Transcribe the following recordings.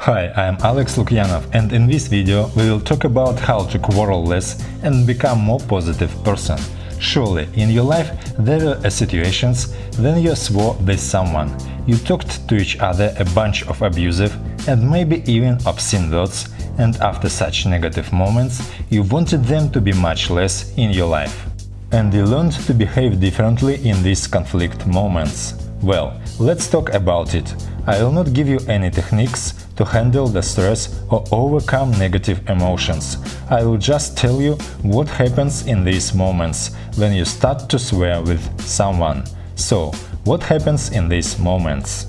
Hi, I'm Alex Lukyanov, and in this video we will talk about how to quarrel less and become more positive person. Surely, in your life there were situations when you swore with someone, you talked to each other a bunch of abusive and maybe even obscene words, and after such negative moments you wanted them to be much less in your life. And you learned to behave differently in these conflict moments. Well, let's talk about it. I will not give you any techniques to handle the stress or overcome negative emotions. I will just tell you what happens in these moments when you start to swear with someone. So, what happens in these moments?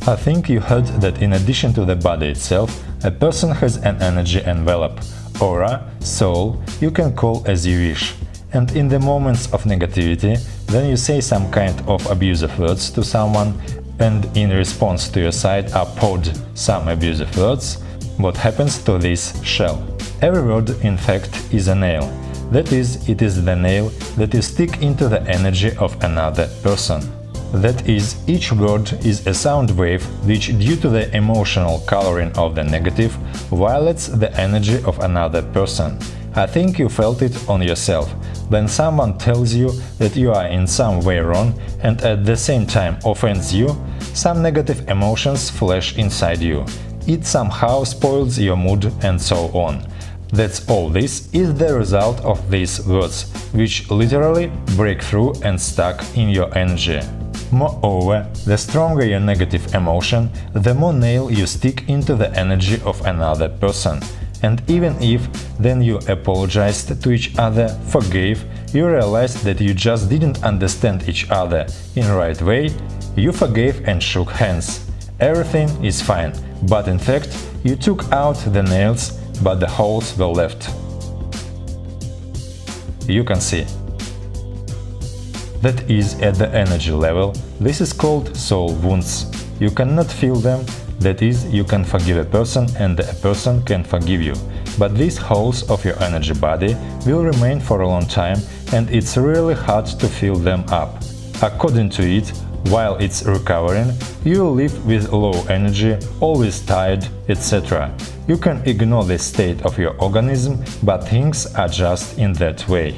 I think you heard that in addition to the body itself, a person has an energy envelope, aura, soul, you can call as you wish. And in the moments of negativity, when you say some kind of abusive words to someone, and in response to your side are poured some abusive words, what happens to this shell? Every word, in fact, is a nail. That is, it is the nail that you stick into the energy of another person. That is, each word is a sound wave which, due to the emotional coloring of the negative, violates the energy of another person. I think you felt it on yourself. When someone tells you that you are in some way wrong and at the same time offends you, some negative emotions flash inside you. It somehow spoils your mood and so on. That's all. This is the result of these words, which literally break through and stuck in your energy. Moreover, the stronger your negative emotion, the more nail you stick into the energy of another person. And even if, then you apologized to each other, forgave, you realized that you just didn't understand each other in right way, you forgave and shook hands. Everything is fine, but in fact, you took out the nails, but the holes were left. You can see. That is at the energy level. This is called soul wounds. You cannot feel them. That is, you can forgive a person and a person can forgive you. But these holes of your energy body will remain for a long time and it's really hard to fill them up. According to it, while it's recovering, you will live with low energy, always tired, etc. You can ignore the state of your organism, but things are just in that way.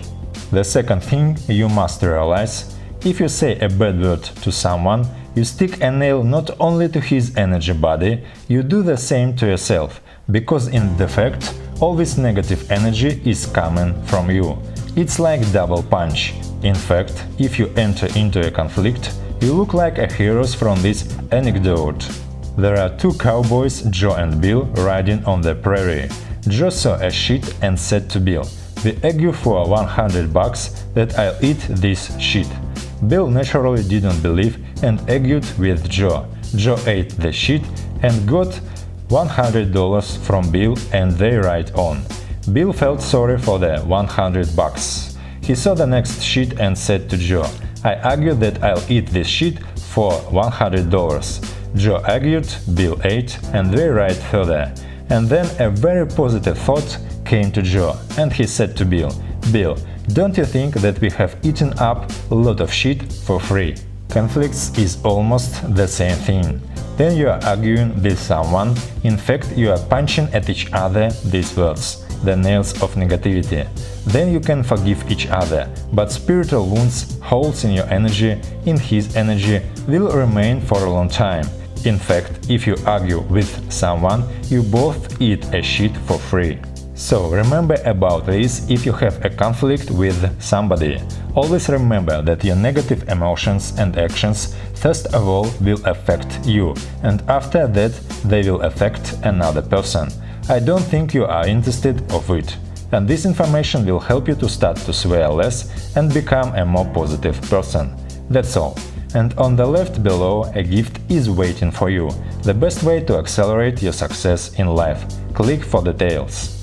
The second thing you must realize: if you say a bad word to someone, you stick a nail not only to his energy body, you do the same to yourself, because in the fact, all this negative energy is coming from you. It's like double punch. In fact, if you enter into a conflict, you look like a heroes from this anecdote. There are two cowboys, Joe and Bill, riding on the prairie. Joe saw a shit and said to Bill, "We egg you for $100 that I'll eat this shit." Bill naturally didn't believe and argued with Joe. Joe ate the shit and got $100 from Bill and they ride on. Bill felt sorry for the $100. He saw the next shit and said to Joe, "I argued that I'll eat this shit for $100. Joe argued, Bill ate, and they ride further. And then a very positive thought came to Joe, and he said to Bill, "Bill, don't you think that we have eaten up a lot of shit for free?" Conflicts is almost the same thing. Then you are arguing with someone, in fact you are punching at each other these words, the nails of negativity. Then you can forgive each other, but spiritual wounds, holes in your energy, in his energy, will remain for a long time. In fact, if you argue with someone, you both eat a shit for free. So remember about this if you have a conflict with somebody. Always remember that your negative emotions and actions first of all will affect you, and after that they will affect another person. I don't think you are interested of it. And this information will help you to start to swear less and become a more positive person. That's all. And on the left below a gift is waiting for you. The best way to accelerate your success in life. Click for details.